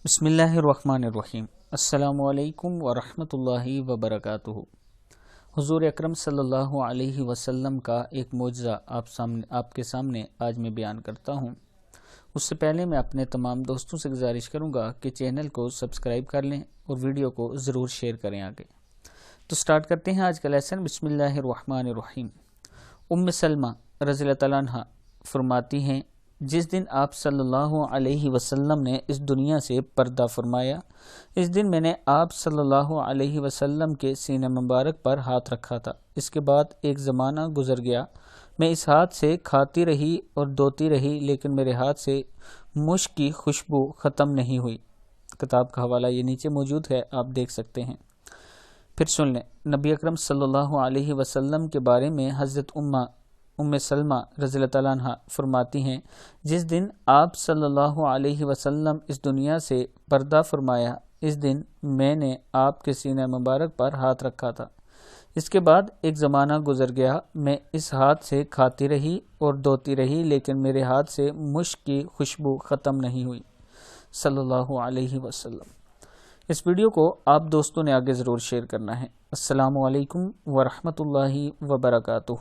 بسم اللہ الرحمن الرحیم۔ السلام علیکم ورحمۃ اللہ وبرکاتہ۔ حضور اکرم صلی اللہ علیہ وسلم کا ایک معجزہ آپ کے سامنے آج میں بیان کرتا ہوں۔ اس سے پہلے میں اپنے تمام دوستوں سے گزارش کروں گا کہ چینل کو سبسکرائب کر لیں اور ویڈیو کو ضرور شیئر کریں آگے۔ تو سٹارٹ کرتے ہیں آج کا لیسن۔ بسم اللہ الرحمن الرحیم۔ ام سلمہ رضی اللہ تعالیٰ عنہ فرماتی ہیں، جس دن آپ صلی اللہ علیہ وسلم نے اس دنیا سے پردہ فرمایا، اس دن میں نے آپ صلی اللہ علیہ وسلم کے سینہ مبارک پر ہاتھ رکھا تھا۔ اس کے بعد ایک زمانہ گزر گیا، میں اس ہاتھ سے کھاتی رہی اور دھوتی رہی، لیکن میرے ہاتھ سے مشک کی خوشبو ختم نہیں ہوئی۔ کتاب کا حوالہ یہ نیچے موجود ہے، آپ دیکھ سکتے ہیں۔ پھر سن لیں، نبی اکرم صلی اللہ علیہ وسلم کے بارے میں حضرت ام سلمہ رضی اللہ تعالیٰ عنہ فرماتی ہیں، جس دن آپ صلی اللہ علیہ وسلم اس دنیا سے پردہ فرمایا، اس دن میں نے آپ کے سینہ مبارک پر ہاتھ رکھا تھا۔ اس کے بعد ایک زمانہ گزر گیا، میں اس ہاتھ سے کھاتی رہی اور دھوتی رہی، لیکن میرے ہاتھ سے مشک کی خوشبو ختم نہیں ہوئی، صلی اللہ علیہ وسلم۔ اس ویڈیو کو آپ دوستوں نے آگے ضرور شیئر کرنا ہے۔ السلام علیکم ورحمۃ اللہ وبرکاتہ۔